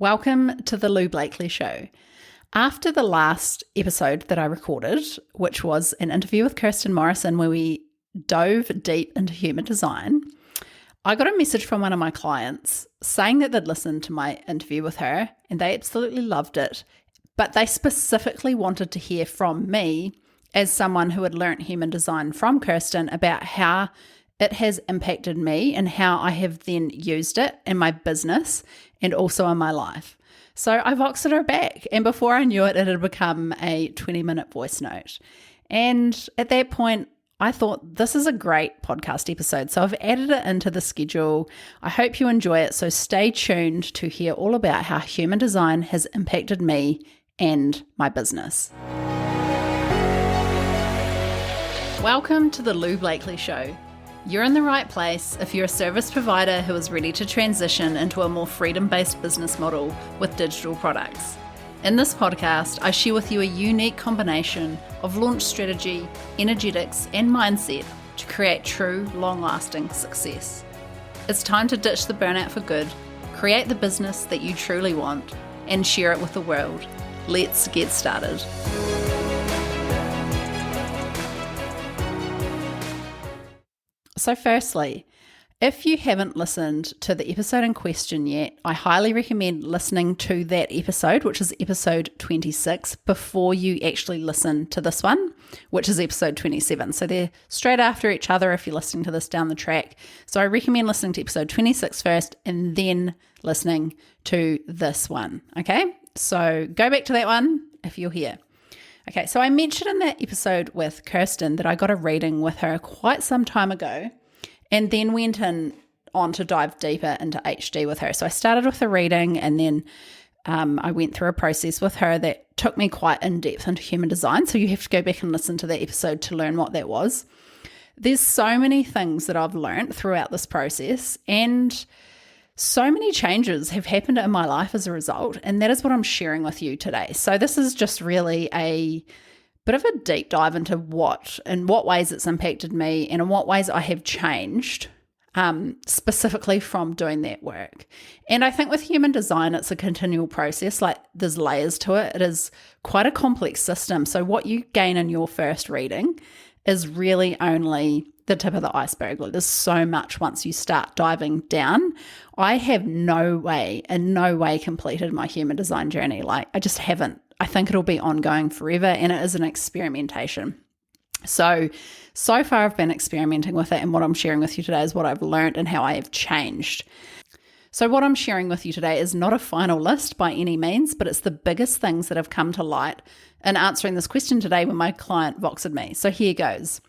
Welcome to the Lou Blakely Show. After the last episode that I recorded, which was an interview with Kirsten Morrison where we dove deep into human design, I got a message from one of my clients saying that they'd listened to my interview with her and they absolutely loved it, but they specifically wanted to hear from me as someone who had learnt human design from Kirsten about how it has impacted me and how I have then used it in my business and also in my life. So I voxed her back, and before I knew it, it had become a 20-minute voice note. And at that point, I thought this is a great podcast episode, so I've added it into the schedule. I hope you enjoy it, so stay tuned to hear all about how human design has impacted me and my business. Welcome to the Lou Blakely Show. You're in the right place if you're a service provider who is ready to transition into a more freedom-based business model with digital products. In this podcast, I share with you a unique combination of launch strategy, energetics, and mindset to create true, long-lasting success. It's time to ditch the burnout for good, create the business that you truly want, and share it with the world. Let's get started. So firstly, if you haven't listened to the episode in question yet, I highly recommend listening to that episode, which is episode 26, before you actually listen to this one, which is episode 27. So they're straight after each other if you're listening to this down the track. So I recommend listening to episode 26 first and then listening to this one. Okay, so go back to that one if you're here. Okay, so I mentioned in that episode with Kirsten that I got a reading with her quite some time ago and then went on to dive deeper into HD with her. So I started with a reading and then I went through a process with her that took me quite in-depth into human design. So you have to go back and listen to that episode to learn what that was. There's so many things that I've learned throughout this process, and so many changes have happened in my life as a result, and that is what I'm sharing with you today. So this is just really a bit of a deep dive into in what ways it's impacted me and in what ways I have changed, specifically from doing that work. And I think with human design, it's a continual process. Like, there's layers to it. It is quite a complex system. So what you gain in your first reading is really only the tip of the iceberg. Like, there's so much once you start diving down. I have in no way completed my human design journey. Like, I just haven't. I think it'll be ongoing forever, and it is an experimentation. So far I've been experimenting with it, and what I'm sharing with you today is what I've learned and how I have changed. So what I'm sharing with you today is not a final list by any means, but it's the biggest things that have come to light in answering this question today when my client voxed me. So here goes.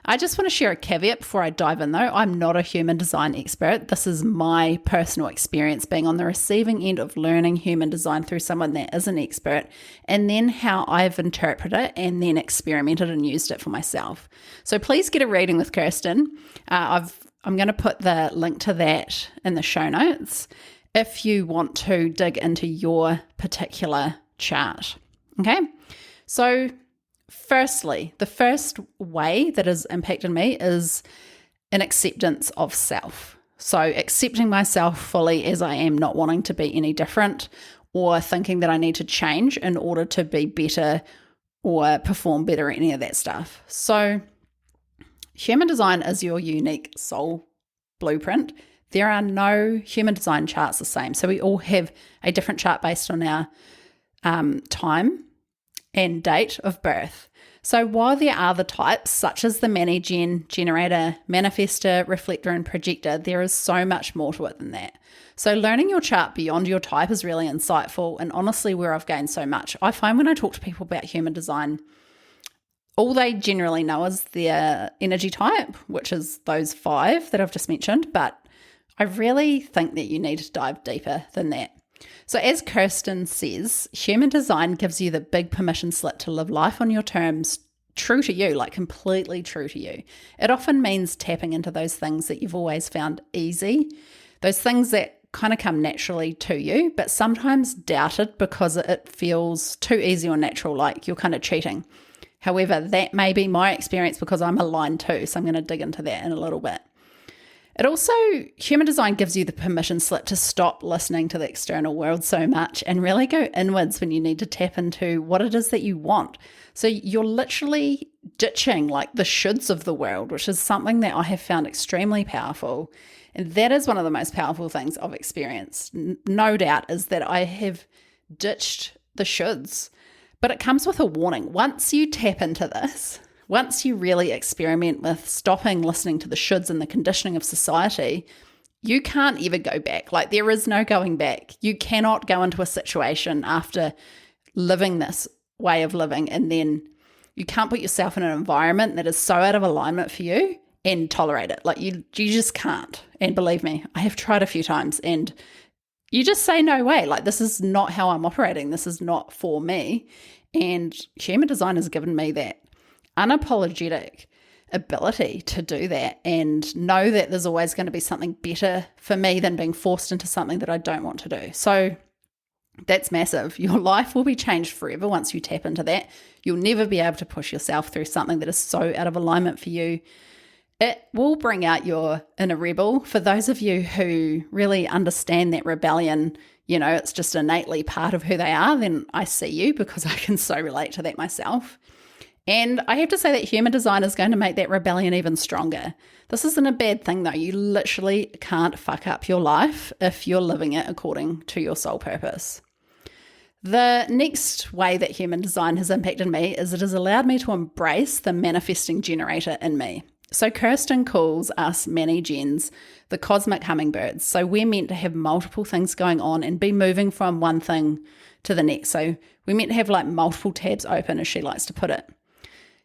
I just want to share a caveat before I dive in though. I'm not a human design expert. This is my personal experience being on the receiving end of learning human design through someone that is an expert, and then how I've interpreted it and then experimented and used it for myself. So please get a reading with Kirsten. I'm going to put the link to that in the show notes if you want to dig into your particular chart. Okay, so firstly, the first way that has impacted me is an acceptance of self. So accepting myself fully as I am, not wanting to be any different or thinking that I need to change in order to be better or perform better, any of that stuff. So human design is your unique soul blueprint. There are no human design charts the same. So we all have a different chart based on our time and date of birth. So while there are the types such as the Mani-Gen, Generator, Manifestor, Reflector, and Projector, there is so much more to it than that. So learning your chart beyond your type is really insightful, and honestly where I've gained so much. I find when I talk to people about human design, all they generally know is their energy type, which is those 5 that I've just mentioned, but I really think that you need to dive deeper than that. So as Kirsten says, human design gives you the big permission slip to live life on your terms, true to you, like completely true to you. It often means tapping into those things that you've always found easy, those things that kind of come naturally to you, but sometimes doubted because it feels too easy or natural, like you're kind of cheating. However, that may be my experience because I'm aligned too, so I'm going to dig into that in a little bit. It also, human design gives you the permission slip to stop listening to the external world so much and really go inwards when you need to tap into what it is that you want. So you're literally ditching like the shoulds of the world, which is something that I have found extremely powerful. And that is one of the most powerful things I've experienced, no doubt, is that I have ditched the shoulds. But it comes with a warning. Once you tap into this, once you really experiment with stopping listening to the shoulds and the conditioning of society, you can't ever go back. Like, there is no going back. You cannot go into a situation after living this way of living, and then you can't put yourself in an environment that is so out of alignment for you and tolerate it. Like, you just can't. And believe me, I have tried a few times, and you just say, no way. Like, this is not how I'm operating. This is not for me. And human design has given me that unapologetic ability to do that and know that there's always going to be something better for me than being forced into something that I don't want to do. So that's massive. Your life will be changed forever once you tap into that. You'll never be able to push yourself through something that is so out of alignment for you. It will bring out your inner rebel. For those of you who really understand that rebellion, it's just innately part of who they are, then I see you, because I can so relate to that myself. And I have to say that human design is going to make that rebellion even stronger. This isn't a bad thing, though. You literally can't fuck up your life if you're living it according to your soul purpose. The next way that human design has impacted me is it has allowed me to embrace the manifesting generator in me. So Kirsten calls us many gens the cosmic hummingbirds. So we're meant to have multiple things going on and be moving from one thing to the next. So we're meant to have like multiple tabs open, as she likes to put it.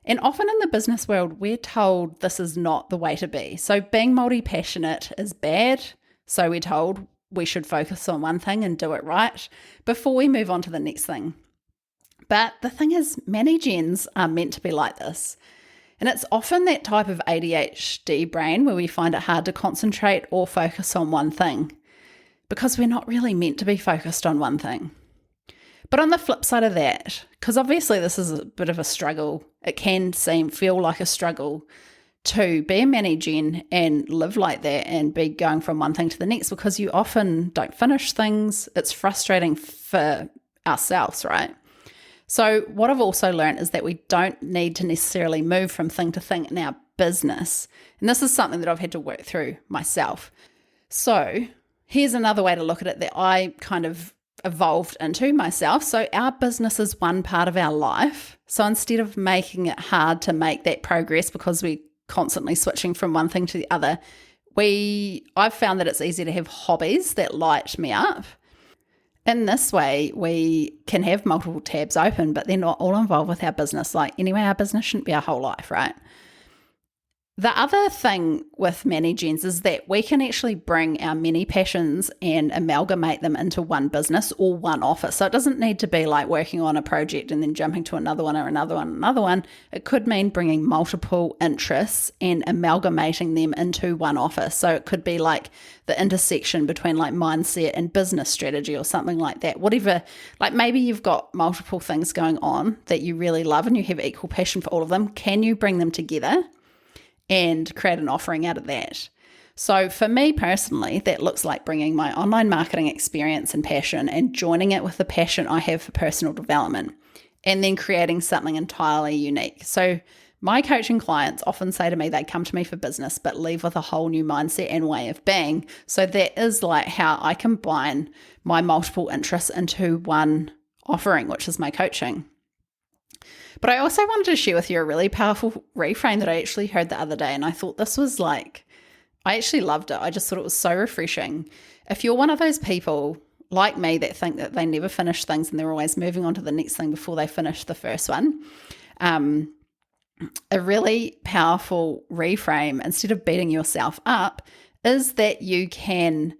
And often in the business world, we're told this is not the way to be. So being multi-passionate is bad. So we're told we should focus on one thing and do it right before we move on to the next thing. But the thing is, many gens are meant to be like this. And it's often that type of ADHD brain where we find it hard to concentrate or focus on one thing because we're not really meant to be focused on one thing. But on the flip side of that, because obviously this is a bit of a struggle, it can feel like a struggle to be a many gen and live like that and be going from one thing to the next, because you often don't finish things. It's frustrating for ourselves, right? So what I've also learned is that we don't need to necessarily move from thing to thing in our business. And this is something that I've had to work through myself. So here's another way to look at it that I kind of evolved into myself. So our business is one part of our life. So instead of making it hard to make that progress because we're constantly switching from one thing to the other, I've found that it's easier to have hobbies that light me up. In this way, we can have multiple tabs open, but they're not all involved with our business. Like, anyway, our business shouldn't be our whole life, right? The other thing with many gens is that we can actually bring our many passions and amalgamate them into one business or one office. So it doesn't need to be like working on a project and then jumping to another one or another one, another one. It could mean bringing multiple interests and amalgamating them into one office. So it could be like the intersection between like mindset and business strategy or something like that. Whatever, like maybe you've got multiple things going on that you really love and you have equal passion for all of them. Can you bring them together and create an offering out of that? So for me personally, that looks like bringing my online marketing experience and passion and joining it with the passion I have for personal development, and then creating something entirely unique. So my coaching clients often say to me they come to me for business but leave with a whole new mindset and way of being. So that is like how I combine my multiple interests into one offering, which is my coaching. But I also wanted to share with you a really powerful reframe that I actually heard the other day, and I thought this was like, I actually loved it. I just thought it was so refreshing. If you're one of those people like me that think that they never finish things and they're always moving on to the next thing before they finish the first one, a really powerful reframe, instead of beating yourself up, is that you can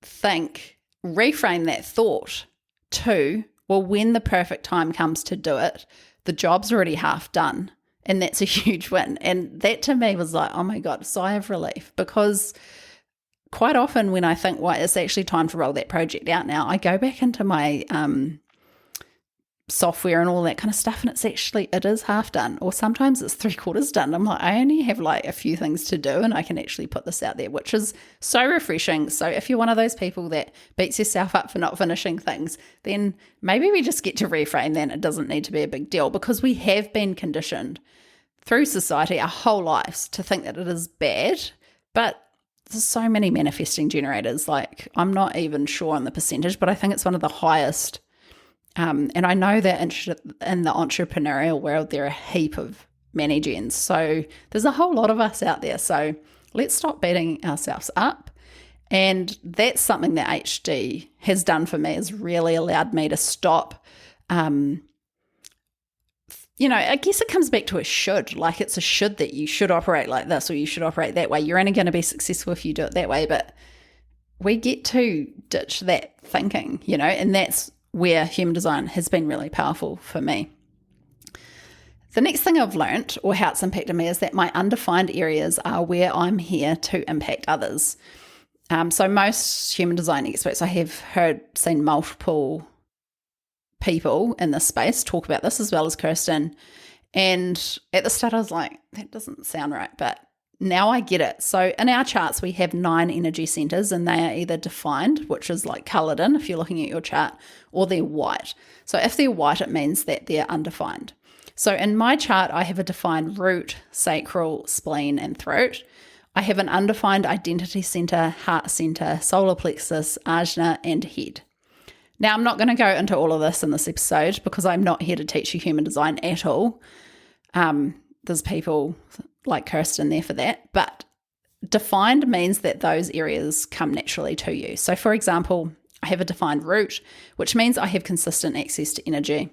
reframe that thought to, well, when the perfect time comes to do it, the job's already half done, and that's a huge win. And that to me was like, oh my God, sigh of relief, because quite often when I think, well, it's actually time to roll that project out now, I go back into my software and all that kind of stuff, and it is half done, or sometimes it's 3/4 done. I'm like, I only have like a few things to do and I can actually put this out there, which is so refreshing. So if you're one of those people that beats yourself up for not finishing things, then maybe we just get to reframe that. It doesn't need to be a big deal, because we have been conditioned through society our whole lives to think that it is bad. But there's so many manifesting generators, like I'm not even sure on the percentage, but I think it's one of the highest. And I know that in the entrepreneurial world, there are a heap of many gens. So there's a whole lot of us out there. So let's stop beating ourselves up. And that's something that HD has done for me, has really allowed me to stop. I guess it comes back to a should. Like it's a should that you should operate like this or you should operate that way. You're only going to be successful if you do it that way. But we get to ditch that thinking, and that's where human design has been really powerful for me. The next thing I've learned, or how it's impacted me, is that my undefined areas are where I'm here to impact others. So most human design experts I have seen multiple people in this space talk about this, as well as Kirsten. And at the start I was like, that doesn't sound right, but now I get it. So in our charts, we have 9 energy centers, and they are either defined, which is like colored in if you're looking at your chart, or they're white. So if they're white, it means that they're undefined. So in my chart, I have a defined root, sacral, spleen, and throat. I have an undefined identity center, heart center, solar plexus, ajna, and head. Now, I'm not going to go into all of this in this episode because I'm not here to teach you human design at all. There's people like Kirsten there for that, but defined means that those areas come naturally to you. So for example, I have a defined root, which means I have consistent access to energy.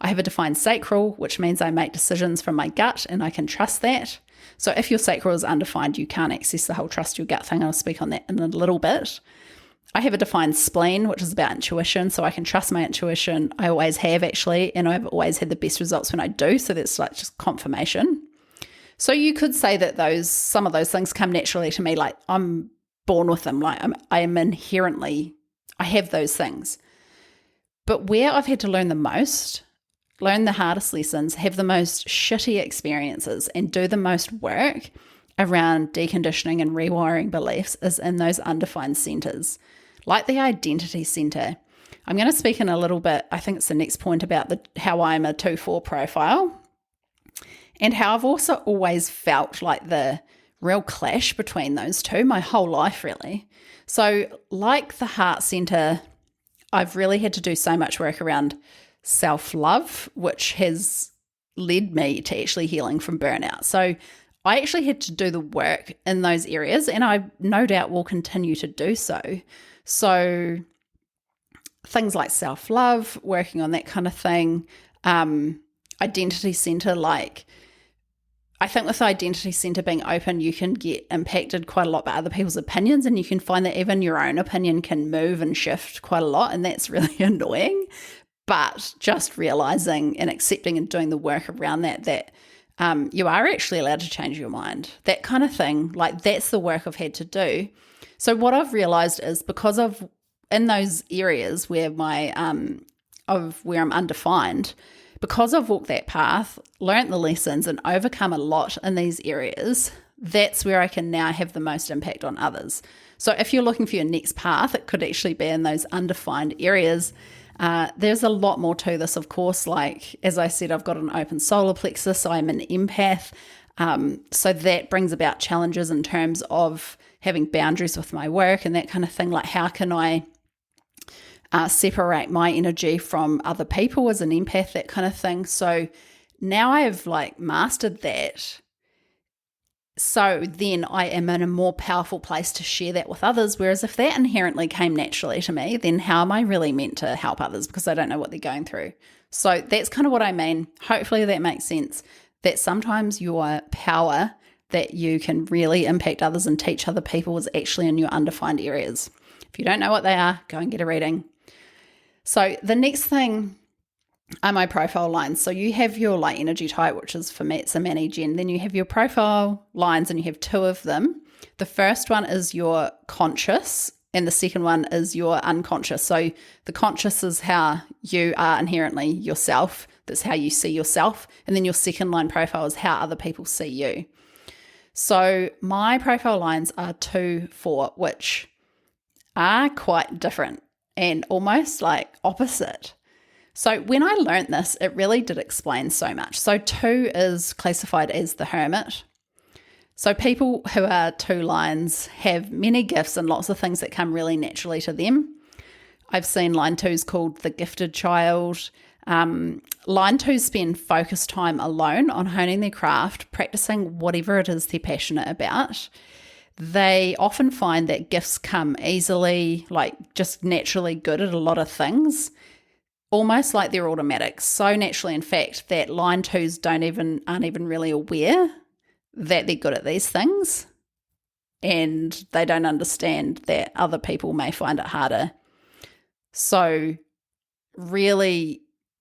I have a defined sacral, which means I make decisions from my gut and I can trust that. So if your sacral is undefined, you can't access the whole trust your gut thing. I'll speak on that in a little bit. I have a defined spleen, which is about intuition, so I can trust my intuition. I always have, actually, and I've always had the best results when I do, so that's like just confirmation. So you could say that some of those things come naturally to me, like I'm born with them, like I am inherently, I have those things. But where I've had to learn the most, learn the hardest lessons, have the most shitty experiences, and do the most work around deconditioning and rewiring beliefs is in those undefined centers, like the identity center. I'm going to speak in a little bit, I think it's the next point, about how I'm a 2/4 profile, and how I've also always felt like the real clash between those two my whole life, really. So like the heart center, I've really had to do so much work around self-love, which has led me to actually healing from burnout. So I actually had to do the work in those areas, and I no doubt will continue to do so. So things like self-love, working on that kind of thing, identity center, like I think with the identity center being open, you can get impacted quite a lot by other people's opinions, and you can find that even your own opinion can move and shift quite a lot, and that's really annoying. But just realizing and accepting and doing the work around that you are actually allowed to change your mind, that kind of thing, like that's the work I've had to do. So what I've realized is, because of in those areas where where I'm undefined, because I've walked that path, learnt the lessons, and overcome a lot in these areas, that's where I can now have the most impact on others. So if you're looking for your next path, it could actually be in those undefined areas. There's a lot more to this, of course. Like, as I said, I've got an open solar plexus, so I'm an empath. So that brings about challenges in terms of having boundaries with my work and that kind of thing. Like, how can I separate my energy from other people as an empath, that kind of thing. So now I have mastered that. So then I am in a more powerful place to share that with others. Whereas if that inherently came naturally to me, then how am I really meant to help others, because I don't know what they're going through? So that's kind of what I mean. Hopefully that makes sense, that sometimes your power that you can really impact others and teach other people is actually in your undefined areas. If you don't know what they are, go and get a reading. So the next thing are my profile lines. So you have your energy type, which is, for me, it's a Mani Gen. Then you have your profile lines, and you have 2 of them. The first one is your conscious and the second one is your unconscious. So the conscious is how you are inherently yourself. That's how you see yourself. And then your second line profile is how other people see you. So my profile lines are 2, 4, which are quite different and almost like opposite. So when I learned this, it really did explain so much. So 2 is classified as the hermit. So people who are 2 lines have many gifts and lots of things that come really naturally to them. I've seen line 2s called the gifted child. Line 2s spend focused time alone on honing their craft, practicing whatever it is they're passionate about. They often find that gifts come easily, like just naturally good at a lot of things, almost like they're automatic. So naturally, in fact, that line 2s aren't even really aware that they're good at these things, and they don't understand that other people may find it harder. So really,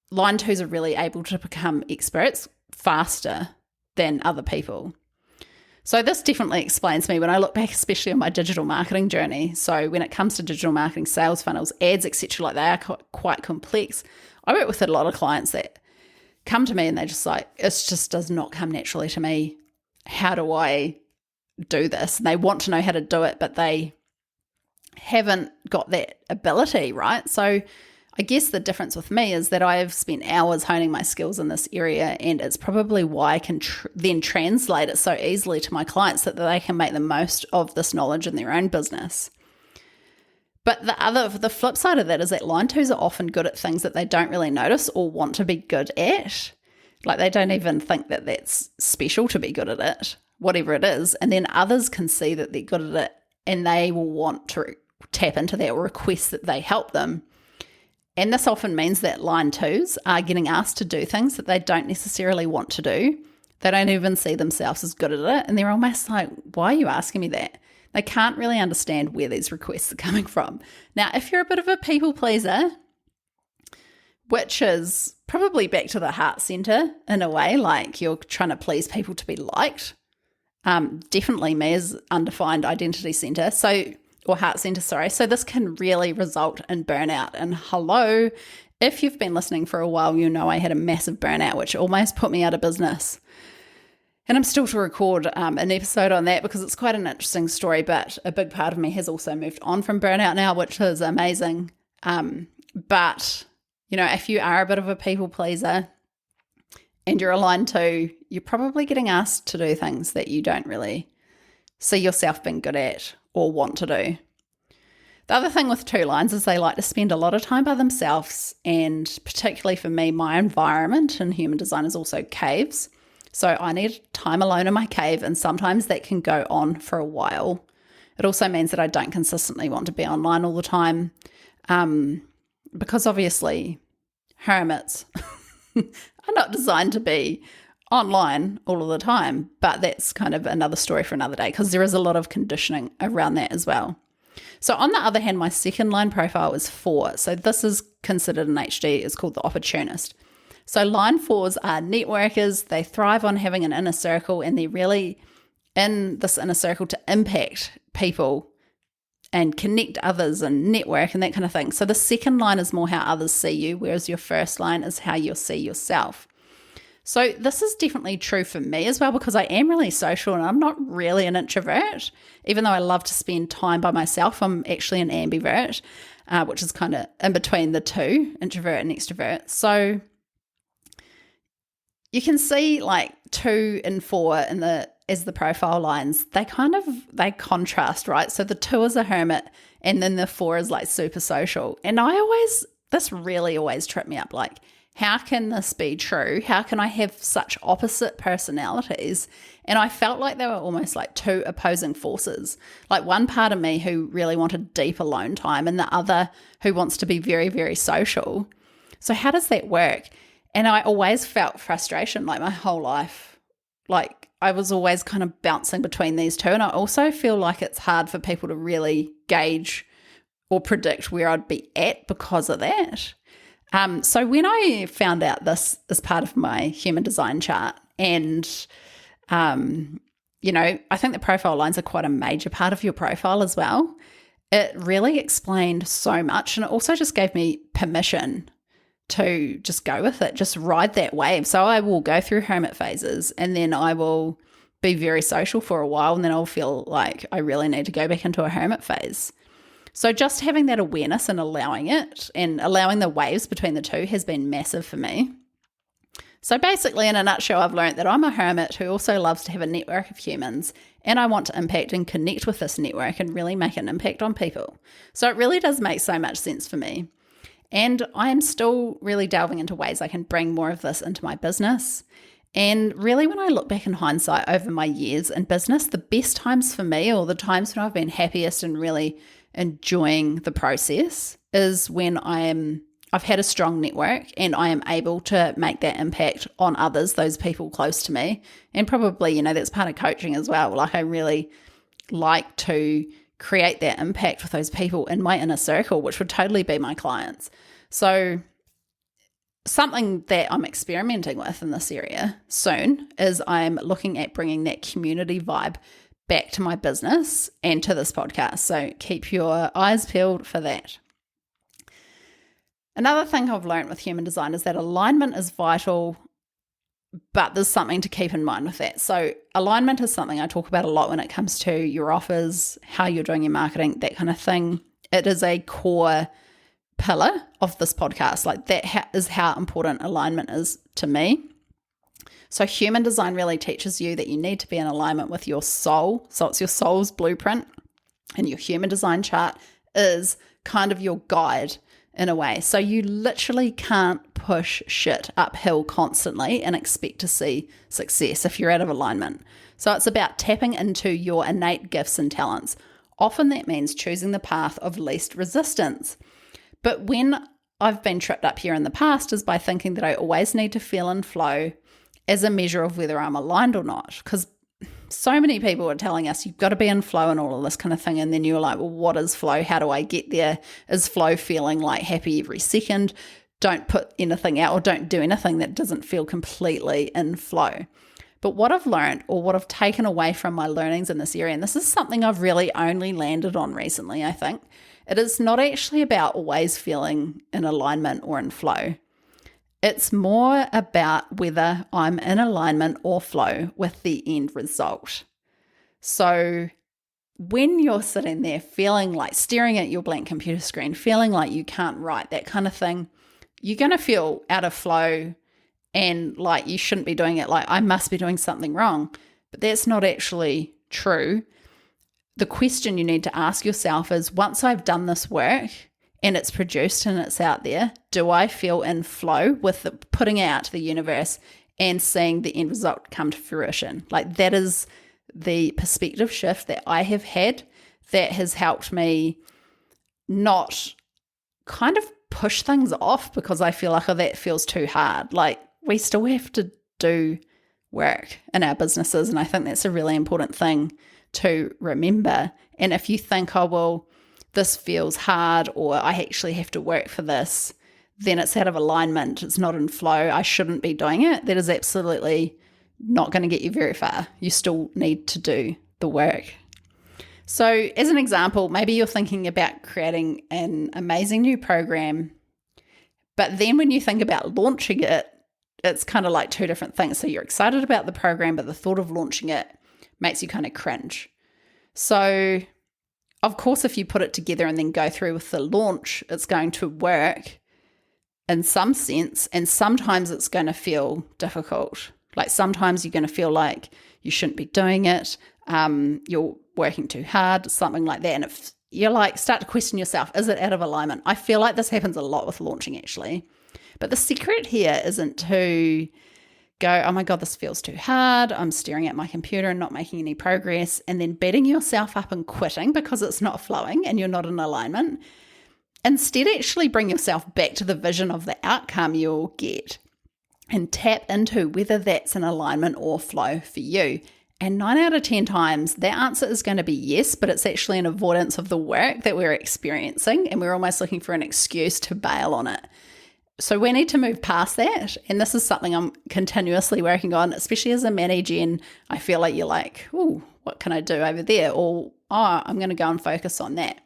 line 2s are really able to become experts faster than other people. So this definitely explains me when I look back, especially on my digital marketing journey. So when it comes to digital marketing, sales funnels, ads, etc., like they are quite complex. I work with a lot of clients that come to me and they're just like, it just does not come naturally to me. How do I do this? And they want to know how to do it, but they haven't got that ability, right? So I guess the difference with me is that I've spent hours honing my skills in this area, and it's probably why I can then translate it so easily to my clients that they can make the most of this knowledge in their own business. But the flip side of that is that line 2s are often good at things that they don't really notice or want to be good at. Like they don't even think that that's special to be good at it, whatever it is. And then others can see that they're good at it and they will want to tap into that or request that they help them. And this often means that line 2s are getting asked to do things that they don't necessarily want to do. They don't even see themselves as good at it. And they're almost like, why are you asking me that? They can't really understand where these requests are coming from. Now, if you're a bit of a people pleaser, which is probably back to the heart center in a way, like you're trying to please people to be liked. Definitely me as undefined identity center, or heart center, sorry. So this can really result in burnout. And hello, if you've been listening for a while, you know I had a massive burnout, which almost put me out of business. And I'm still to record an episode on that because it's quite an interesting story, but a big part of me has also moved on from burnout now, which is amazing. But you know, if you are a bit of a people pleaser and you're a line 2, you're probably getting asked to do things that you don't really see yourself being good at or want to do. The other thing with 2 lines is they like to spend a lot of time by themselves, and particularly for me, my environment in human design is also caves. So I need time alone in my cave, and sometimes that can go on for a while. It also means that I don't consistently want to be online all the time. Because obviously hermits are not designed to be online all of the time, but that's kind of another story for another day because there is a lot of conditioning around that as well. So on the other hand, my second line profile is 4. So this is considered an HD. It's called the opportunist. So line 4s are networkers. They thrive on having an inner circle, and they're really in this inner circle to impact people and connect others and network and that kind of thing. So the second line is more how others see you, whereas your first line is how you'll see yourself. So this is definitely true for me as well, because I am really social and I'm not really an introvert. Even though I love to spend time by myself, I'm actually an ambivert, which is kind of in between the two, introvert and extrovert. So you can see like 2 and 4 as the profile lines, they they contrast, right? So the 2 is a hermit and then the 4 is like super social. And this really always tripped me up. Like, how can this be true? How can I have such opposite personalities? And I felt like they were almost like 2 opposing forces. Like one part of me who really wanted deep alone time and the other who wants to be very, very social. So how does that work? And I always felt frustration like my whole life. Like I was always kind of bouncing between these 2. And I also feel like it's hard for people to really gauge or predict where I'd be at because of that. So when I found out this as part of my human design chart, and, I think the profile lines are quite a major part of your profile as well. it really explained so much, and it also just gave me permission to just go with it, just ride that wave. So I will go through hermit phases, and then I will be very social for a while, and then I'll feel like I really need to go back into a hermit phase. So just having that awareness and allowing it and allowing the waves between the two has been massive for me. So basically, in a nutshell, I've learned that I'm a hermit who also loves to have a network of humans, and I want to impact and connect with this network and really make an impact on people. So it really does make so much sense for me. And I am still really delving into ways I can bring more of this into my business. And really, when I look back in hindsight over my years in business, the best times for me, or the times when I've been happiest and really enjoying the process, is when I've had a strong network and I am able to make that impact on others, those people close to me. And probably, that's part of coaching as well. Like, I really like to create that impact with those people in my inner circle, which would totally be my clients. So something that I'm experimenting with in this area soon is I'm looking at bringing that community vibe back to my business and to this podcast. So keep your eyes peeled for that. Another thing I've learned with human design is that alignment is vital, but there's something to keep in mind with that. So alignment is something I talk about a lot when it comes to your offers, how you're doing your marketing, that kind of thing. It is a core pillar of this podcast. Like, that is how important alignment is to me. So human design really teaches you that you need to be in alignment with your soul. So it's your soul's blueprint, and your human design chart is kind of your guide in a way. So you literally can't push shit uphill constantly and expect to see success if you're out of alignment. So it's about tapping into your innate gifts and talents. Often that means choosing the path of least resistance. But when I've been tripped up here in the past is by thinking that I always need to feel in flow as a measure of whether I'm aligned or not. Because so many people are telling us you've got to be in flow and all of this kind of thing. And then you're like, well, what is flow? How do I get there? Is flow feeling like happy every second? Don't put anything out, or don't do anything that doesn't feel completely in flow. But what I've learned, or what I've taken away from my learnings in this area, and this is something I've really only landed on recently, I think, it is not actually about always feeling in alignment or in flow. It's more about whether I'm in alignment or flow with the end result. So when you're sitting there feeling like staring at your blank computer screen, feeling like you can't write, that kind of thing, you're going to feel out of flow and like you shouldn't be doing it, like I must be doing something wrong. But that's not actually true. The question you need to ask yourself is, once I've done this work and it's produced and it's out there, do I feel in flow with putting it out to the universe and seeing the end result come to fruition? Like, that is the perspective shift that I have had that has helped me not kind of push things off because I feel like, oh, that feels too hard. Like, we still have to do work in our businesses, and I think that's a really important thing to remember. And if you think, oh, well, this feels hard, or I actually have to work for this, then it's out of alignment, it's not in flow, I shouldn't be doing it. That is absolutely not going to get you very far. You still need to do the work. So as an example, maybe you're thinking about creating an amazing new program, but then when you think about launching it, it's kind of like two different things. So you're excited about the program, but the thought of launching it makes you kind of cringe. So of course, if you put it together and then go through with the launch, it's going to work in some sense, and sometimes it's going to feel difficult. Like, sometimes you're going to feel like you shouldn't be doing it, you're working too hard, something like that. And if you're like, start to question yourself, is it out of alignment? I feel like this happens a lot with launching, actually. But the secret here isn't to go, oh my God, this feels too hard, I'm staring at my computer and not making any progress, and then beating yourself up and quitting because it's not flowing and you're not in alignment. Instead, actually bring yourself back to the vision of the outcome you'll get and tap into whether that's an alignment or flow for you. And 9 out of 10 times, that answer is going to be yes, but it's actually an avoidance of the work that we're experiencing, and we're almost looking for an excuse to bail on it. So we need to move past that. And this is something I'm continuously working on, especially as a mani-gen. I feel like you're like, oh, what can I do over there? Or, oh, I'm going to go and focus on that.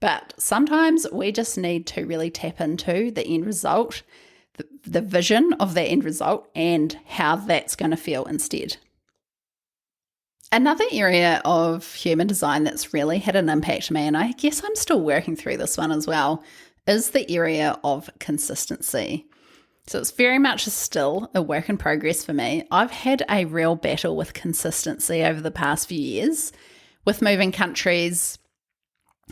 But sometimes we just need to really tap into the end result, the vision of that end result, and how that's going to feel instead. Another area of human design that's really had an impact on me, and I guess I'm still working through this one as well, is the area of consistency. So it's very much still a work in progress for me. I've had a real battle with consistency over the past few years with moving countries.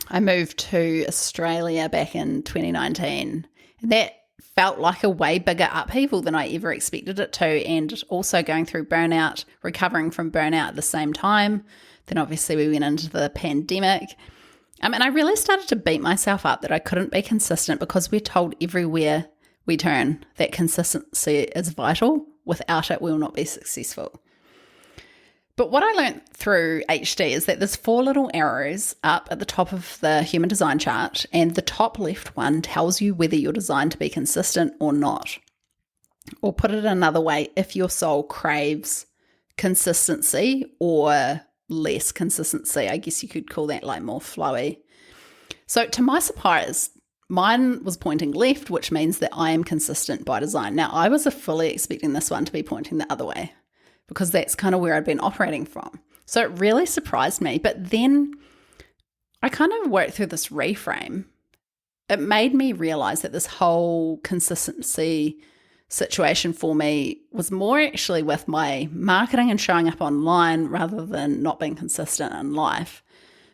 I moved to Australia back in 2019, and that felt like a way bigger upheaval than I ever expected it to, and also going through burnout, recovering from burnout at the same time. Then obviously we went into the pandemic. And I really started to beat myself up that I couldn't be consistent because we're told everywhere we turn that consistency is vital. Without it, we will not be successful. But what I learned through HD is that there's 4 little arrows up at the top of the human design chart, and the top left one tells you whether you're designed to be consistent or not. Or put it another way, if your soul craves consistency or less consistency, I guess you could call that like more flowy. So to my surprise, mine was pointing left, which means that I am consistent by design. Now, I was fully expecting this one to be pointing the other way, because that's kind of where I'd been operating from. So it really surprised me. But then I kind of worked through this reframe. It made me realize that this whole consistency situation for me was more actually with my marketing and showing up online rather than not being consistent in life.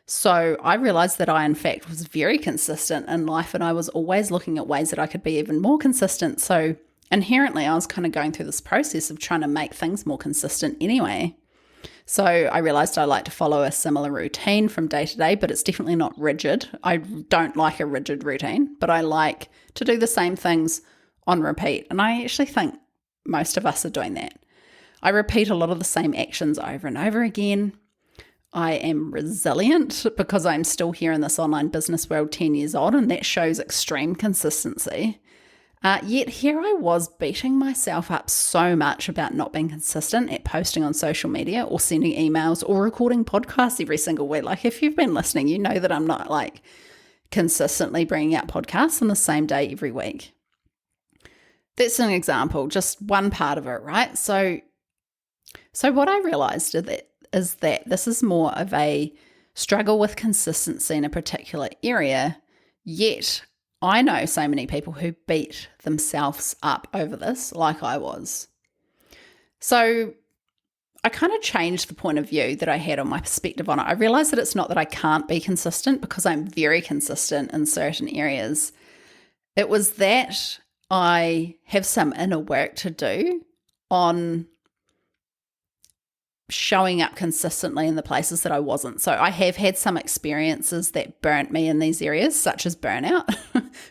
So I realized that I, in fact, was very consistent in life, and I was always looking at ways that I could be even more consistent. So inherently, I was kind of going through this process of trying to make things more consistent anyway. So I realized I like to follow a similar routine from day to day, but it's definitely not rigid. I don't like a rigid routine, but I like to do the same things on repeat. And I actually think most of us are doing that. I repeat a lot of the same actions over and over again. I am resilient because I'm still here in this online business world 10 years old, and that shows extreme consistency. Yet here I was beating myself up so much about not being consistent at posting on social media or sending emails or recording podcasts every single week. Like, if you've been listening, you know that I'm not like consistently bringing out podcasts on the same day every week. That's an example, just one part of it, right? So what I realized is that this is more of a struggle with consistency in a particular area, yet I know so many people who beat themselves up over this like I was. So I kind of changed the point of view that I had on my perspective on it. I realized that it's not that I can't be consistent, because I'm very consistent in certain areas. It was that I have some inner work to do on showing up consistently in the places that I wasn't. So I have had some experiences that burnt me in these areas, such as burnout,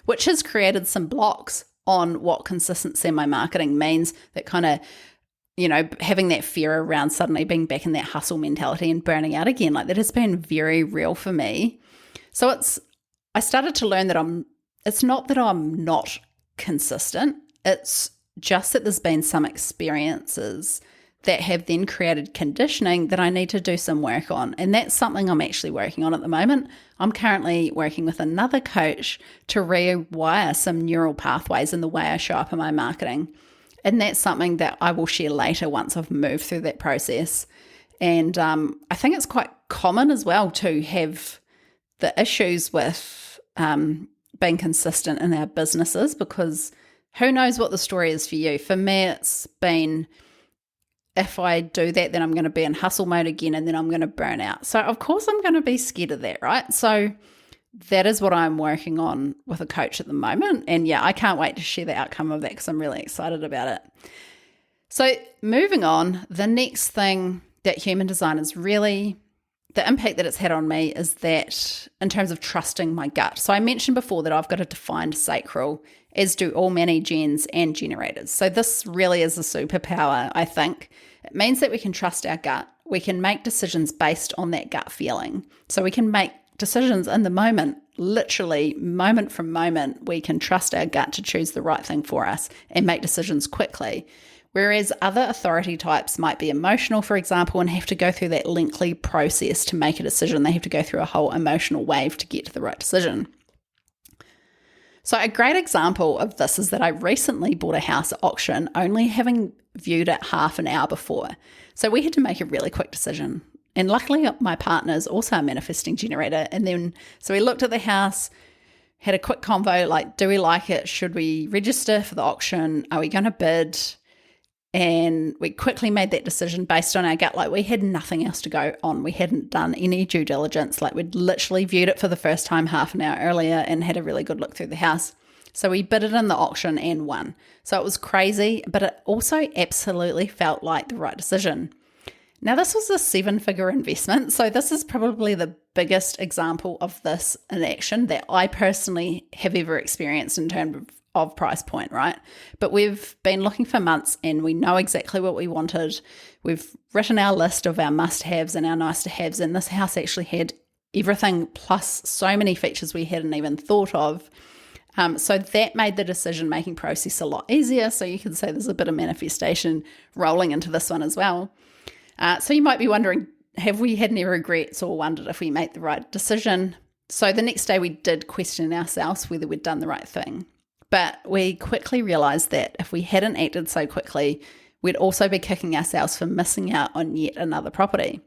which has created some blocks on what consistency in my marketing means, that kind of, having that fear around suddenly being back in that hustle mentality and burning out again. Like, that has been very real for me. So I started to learn that it's not that I'm not consistent. It's just that there's been some experiences that have then created conditioning that I need to do some work on. And that's something I'm actually working on at the moment. I'm currently working with another coach to rewire some neural pathways in the way I show up in my marketing. And that's something that I will share later once I've moved through that process. And I think it's quite common as well to have the issues with being consistent in our businesses, because who knows what the story is for you. For me, it's been, if I do that, then I'm going to be in hustle mode again, and then I'm going to burn out. So of course I'm going to be scared of that, right? So that is what I'm working on with a coach at the moment. And yeah, I can't wait to share the outcome of that, because I'm really excited about it. So moving on, the next thing that human design is really, the impact that it's had on me is that in terms of trusting my gut. So I mentioned before that I've got a defined sacral, as do all many gens and generators. So this really is a superpower, I think. It means that we can trust our gut. We can make decisions based on that gut feeling. So we can make decisions in the moment, literally moment from moment. We can trust our gut to choose the right thing for us and make decisions quickly. Whereas other authority types might be emotional, for example, and have to go through that lengthy process to make a decision. They have to go through a whole emotional wave to get to the right decision. So a great example of this is that I recently bought a house at auction, only having viewed it half an hour before. So we had to make a really quick decision. And luckily my partner is also a manifesting generator. And then, so we looked at the house, had a quick convo, like, do we like it? Should we register for the auction? Are we going to bid? And we quickly made that decision based on our gut. Like, we had nothing else to go on. We hadn't done any due diligence. Like, we'd literally viewed it for the first time half an hour earlier and had a really good look through the house. So we bid it in the auction and won. So it was crazy, but it also absolutely felt like the right decision. Now, this was a 7-figure investment. So this is probably the biggest example of this in action that I personally have ever experienced in terms of price point, right? But we've been looking for months and we know exactly what we wanted. We've written our list of our must-haves and our nice-to-haves, and this house actually had everything plus so many features we hadn't even thought of. So that made the decision-making process a lot easier. So you can say there's a bit of manifestation rolling into this one as well. So you might be wondering, have we had any regrets or wondered if we made the right decision? So the next day we did question ourselves whether we'd done the right thing. But we quickly realised that if we hadn't acted so quickly, we'd also be kicking ourselves for missing out on yet another property.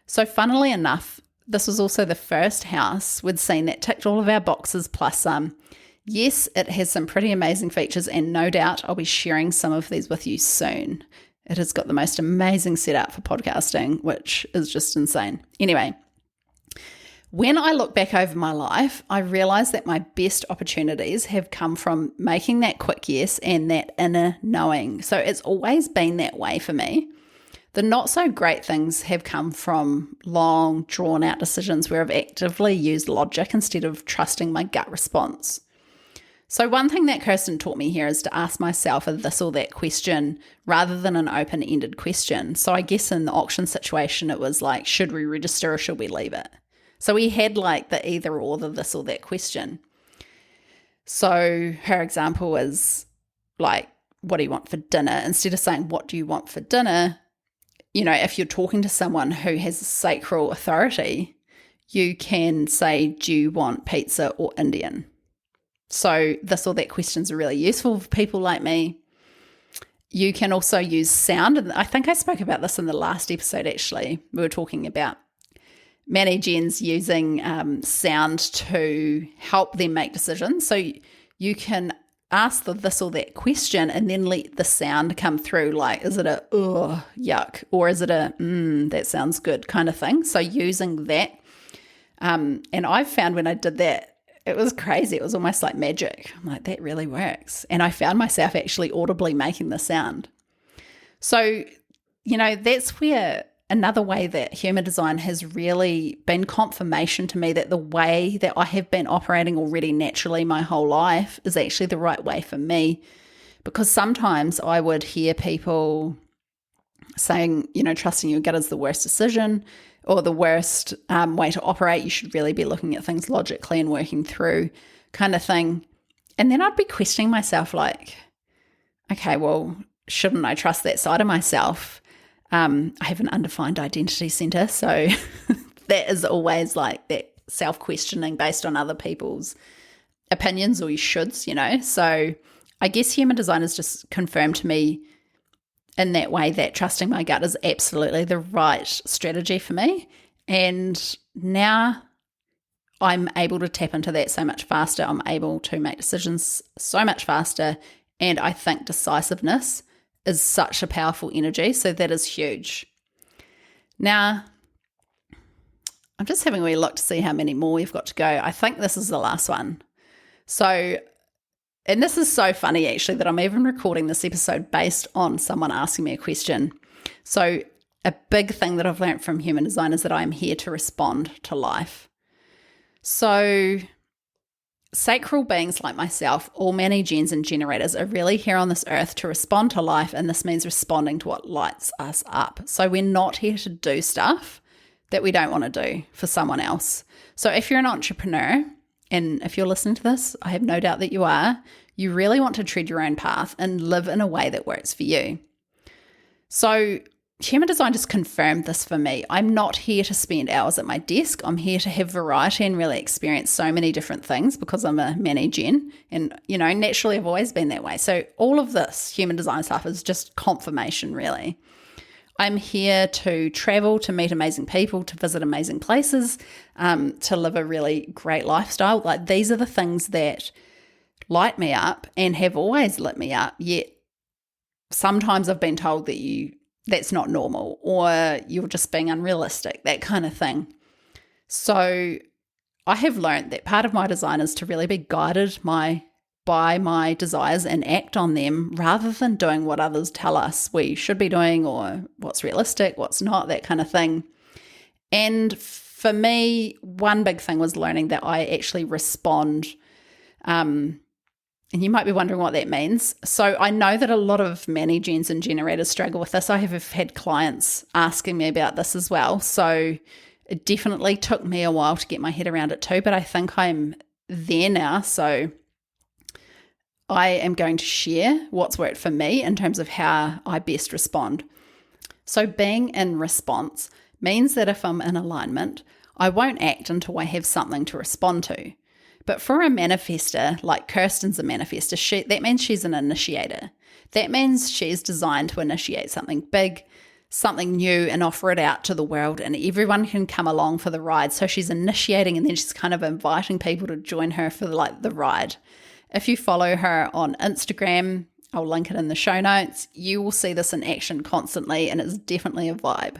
So funnily enough, this was also the first house we'd seen that ticked all of our boxes plus some. Yes, it has some pretty amazing features, and no doubt I'll be sharing some of these with you soon. It has got the most amazing setup for podcasting, which is just insane. Anyway, when I look back over my life, I realize that my best opportunities have come from making that quick yes and that inner knowing. So it's always been that way for me. The not so great things have come from long, drawn out decisions where I've actively used logic instead of trusting my gut response. So one thing that Kirsten taught me here is to ask myself a this or that question rather than an open-ended question. So I guess in the auction situation, it was like, should we register or should we leave it? So we had like the either or, the this or that question. So her example is like, what do you want for dinner? Instead of saying, what do you want for dinner? You know, if you're talking to someone who has a sacral authority, you can say, do you want pizza or Indian? So this or that questions are really useful for people like me. You can also use sound. And I think I spoke about this in the last episode, actually. We were talking about Manny Gens using sound to help them make decisions. So you can ask the this or that question and then let the sound come through, like, is it a, oh, yuck, or is it a, that sounds good kind of thing. So using that. And I've found when I did that, it was crazy. It was almost like magic. I'm like, that really works. And I found myself actually audibly making the sound. So, you know, that's where another way that human design has really been confirmation to me that the way that I have been operating already naturally my whole life is actually the right way for me. Because sometimes I would hear people saying, you know, trusting your gut is the worst decision or the worst way to operate. You should really be looking at things logically and working through kind of thing. And then I'd be questioning myself like, okay, well, shouldn't I trust that side of myself? I have an undefined identity center. So that is always like that self-questioning based on other people's opinions or you shoulds, you know. So I guess human design has just confirmed to me in that way that trusting my gut is absolutely the right strategy for me. And now I'm able to tap into that so much faster. I'm able to make decisions so much faster. And I think decisiveness is such a powerful energy. So that is huge. Now, I'm just having a wee look to see how many more we've got to go. I think this is the last one. So, and this is so funny actually that I'm even recording this episode based on someone asking me a question. So a big thing that I've learned from human design is that I'm here to respond to life. So sacral beings like myself, all Manny Gens and generators, are really here on this earth to respond to life, and this means responding to what lights us up. So we're not here to do stuff that we don't want to do for someone else. So if you're an entrepreneur, and if you're listening to this, I have no doubt that you are, you really want to tread your own path and live in a way that works for you. So human design just confirmed this for me. I'm not here to spend hours at my desk. I'm here to have variety and really experience so many different things because I'm a Gen. And, naturally I've always been that way. So all of this human design stuff is just confirmation, really. I'm here to travel, to meet amazing people, to visit amazing places, to live a really great lifestyle. Like, these are the things that light me up and have always lit me up. Yet sometimes I've been told that that's not normal, or you're just being unrealistic, that kind of thing. So I have learned that part of my design is to really be guided by my desires and act on them rather than doing what others tell us we should be doing, or what's realistic, what's not, that kind of thing. And for me, one big thing was learning that I actually respond. And you might be wondering what that means. So I know that a lot of Gens and generators struggle with this. I have had clients asking me about this as well. So it definitely took me a while to get my head around it too, but I think I'm there now. So I am going to share what's worked for me in terms of how I best respond. So being in response means that if I'm in alignment, I won't act until I have something to respond to. But for a manifester, like Kirsten's a manifester, that means she's an initiator. That means she's designed to initiate something big, something new, and offer it out to the world, and everyone can come along for the ride. So she's initiating, and then she's kind of inviting people to join her for the ride. If you follow her on Instagram, I'll link it in the show notes, you will see this in action constantly, and it's definitely a vibe.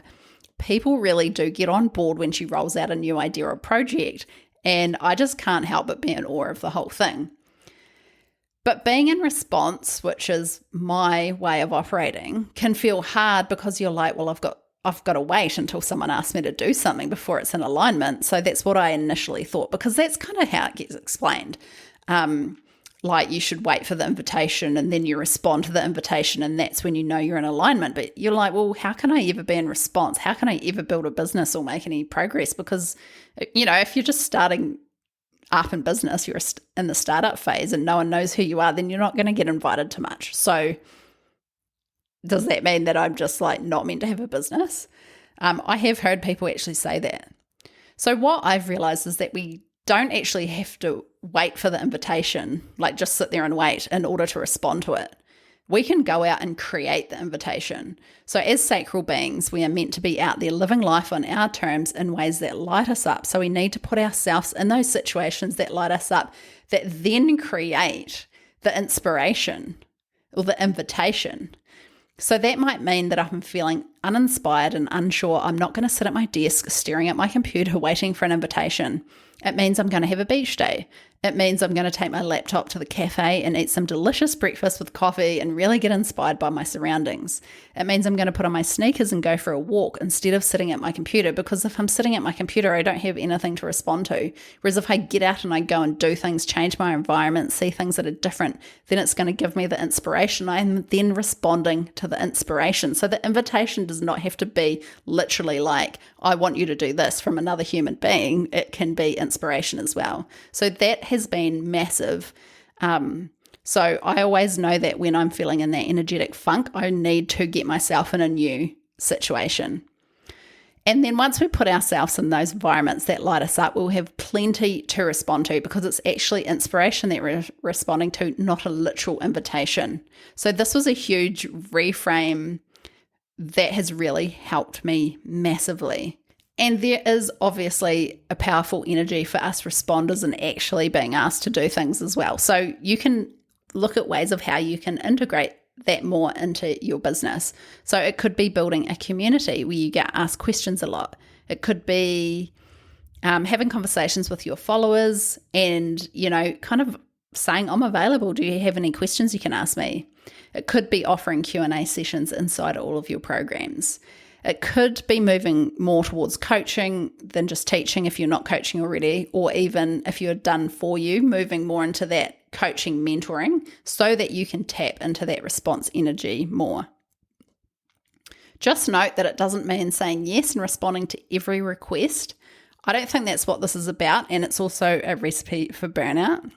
People really do get on board when she rolls out a new idea or project, and I just can't help but be in awe of the whole thing. But being in response, which is my way of operating, can feel hard because you're like, well, I've got to wait until someone asks me to do something before it's in alignment. So that's what I initially thought, because that's kind of how it gets explained. Like, you should wait for the invitation and then you respond to the invitation, and that's when you know you're in alignment. But you're like, well, how can I ever be in response? How can I ever build a business or make any progress? Because, if you're just starting up in business, you're in the startup phase and no one knows who you are, then you're not going to get invited to much. So does that mean that I'm just not meant to have a business? I have heard people actually say that. So what I've realized is that we don't actually have to wait for the invitation, just sit there and wait in order to respond to it. We can go out and create the invitation. So as sacral beings, we are meant to be out there living life on our terms in ways that light us up. So we need to put ourselves in those situations that light us up, that then create the inspiration or the invitation. So that might mean that if I'm feeling uninspired and unsure, I'm not going to sit at my desk staring at my computer waiting for an invitation. It means I'm going to have a beach day. It means I'm going to take my laptop to the cafe and eat some delicious breakfast with coffee and really get inspired by my surroundings. It means I'm going to put on my sneakers and go for a walk instead of sitting at my computer, because if I'm sitting at my computer, I don't have anything to respond to. Whereas if I get out and I go and do things, change my environment, see things that are different, then it's going to give me the inspiration. I'm then responding to the inspiration. So the invitation does not have to be literally like, I want you to do this from another human being. It can be inspiration as well. So that has been massive. So I always know that when I'm feeling in that energetic funk, I need to get myself in a new situation. And then once we put ourselves in those environments that light us up, we'll have plenty to respond to, because it's actually inspiration that we're responding to, not a literal invitation. So this was a huge reframe that has really helped me massively. And there is obviously a powerful energy for us responders and actually being asked to do things as well. So you can look at ways of how you can integrate that more into your business. So it could be building a community where you get asked questions a lot. It could be having conversations with your followers and, kind of saying, I'm available. Do you have any questions you can ask me? It could be offering Q&A sessions inside all of your programs. It could be moving more towards coaching than just teaching if you're not coaching already, or even if you're done for you, moving more into that coaching mentoring so that you can tap into that response energy more. Just note that it doesn't mean saying yes and responding to every request. I don't think that's what this is about, and it's also a recipe for burnout.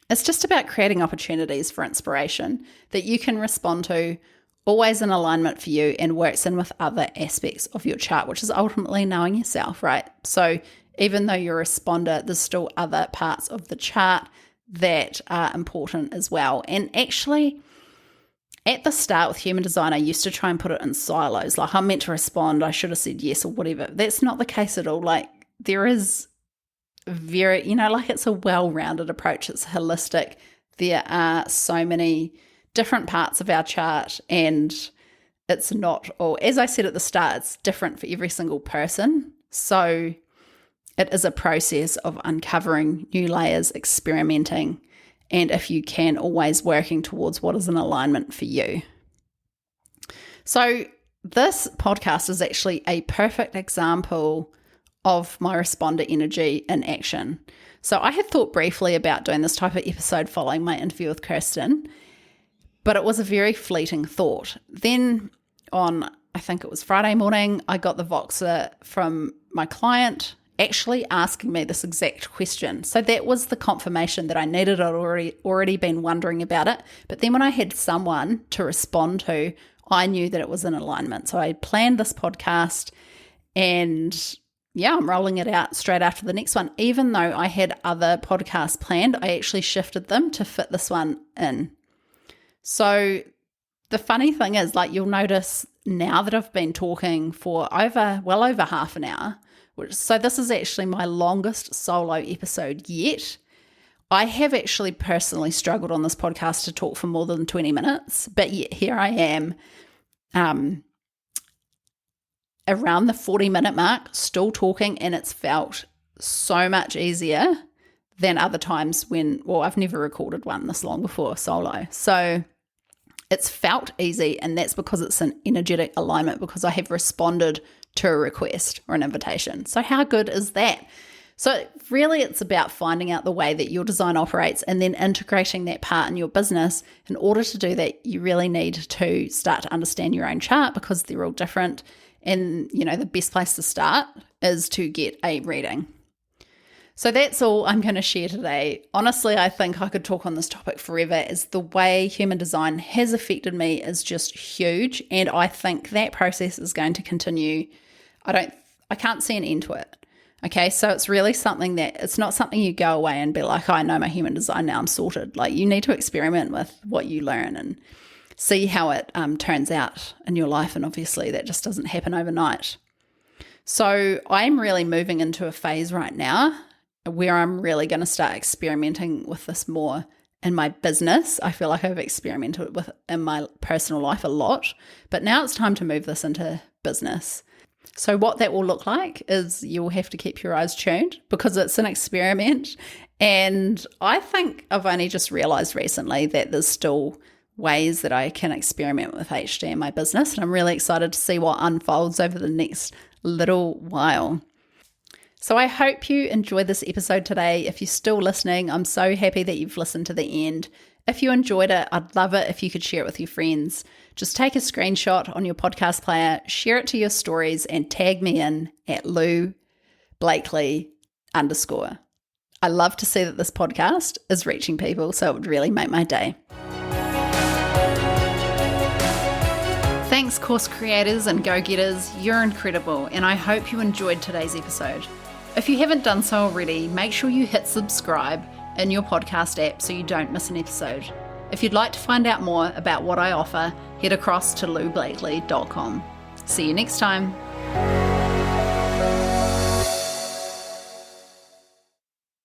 It's just about creating opportunities for inspiration that you can respond to always in alignment for you and works in with other aspects of your chart, which is ultimately knowing yourself, right? So even though you're a responder, there's still other parts of the chart that are important as well. And actually, at the start with human design, I used to try and put it in silos. Like, I'm meant to respond, I should have said yes or whatever. That's not the case at all. Like, there is very, like, it's a well-rounded approach. It's holistic. There are so many different parts of our chart, and it's not all, as I said at the start, it's different for every single person. So it is a process of uncovering new layers, experimenting, and if you can, always working towards what is in alignment for you. So this podcast is actually a perfect example of my responder energy in action. So I had thought briefly about doing this type of episode following my interview with Kirsten, but it was a very fleeting thought. Then on, I think it was Friday morning, I got the Voxer from my client actually asking me this exact question. So that was the confirmation that I needed. I'd already been wondering about it. But then when I had someone to respond to, I knew that it was in alignment. So I planned this podcast, and I'm rolling it out straight after the next one. Even though I had other podcasts planned, I actually shifted them to fit this one in. So the funny thing is, like, you'll notice now that I've been talking for well over half an hour, so this is actually my longest solo episode yet. I have actually personally struggled on this podcast to talk for more than 20 minutes, but yet here I am around the 40-minute mark, still talking, and it's felt so much easier than other times I've never recorded one this long before solo. So it's felt easy, and that's because it's an energetic alignment, because I have responded to a request or an invitation. So how good is that? So really it's about finding out the way that your design operates and then integrating that part in your business. In order to do that, you really need to start to understand your own chart, because they're all different. And, the best place to start is to get a reading. So that's all I'm going to share today. Honestly, I think I could talk on this topic forever, as the way human design has affected me is just huge. And I think that process is going to continue. I can't see an end to it. Okay, so it's really something that, it's not something you go away and be like, I know my human design, now I'm sorted. Like, you need to experiment with what you learn and see how it turns out in your life. And obviously that just doesn't happen overnight. So I'm really moving into a phase right now where I'm really going to start experimenting with this more in my business. I feel like I've experimented with in my personal life a lot, but now it's time to move this into business. So what that will look like is you'll have to keep your eyes tuned, because it's an experiment. And I think I've only just realized recently that there's still ways that I can experiment with HD in my business. And I'm really excited to see what unfolds over the next little while. So I hope you enjoyed this episode today. If you're still listening, I'm so happy that you've listened to the end. If you enjoyed it, I'd love it if you could share it with your friends. Just take a screenshot on your podcast player, share it to your stories, and tag me in at @LouBlakely_. I love to see that this podcast is reaching people, so it would really make my day. Thanks, course creators and go-getters. You're incredible, and I hope you enjoyed today's episode. If you haven't done so already, make sure you hit subscribe in your podcast app so you don't miss an episode. If you'd like to find out more about what I offer, head across to loublakely.com. See you next time.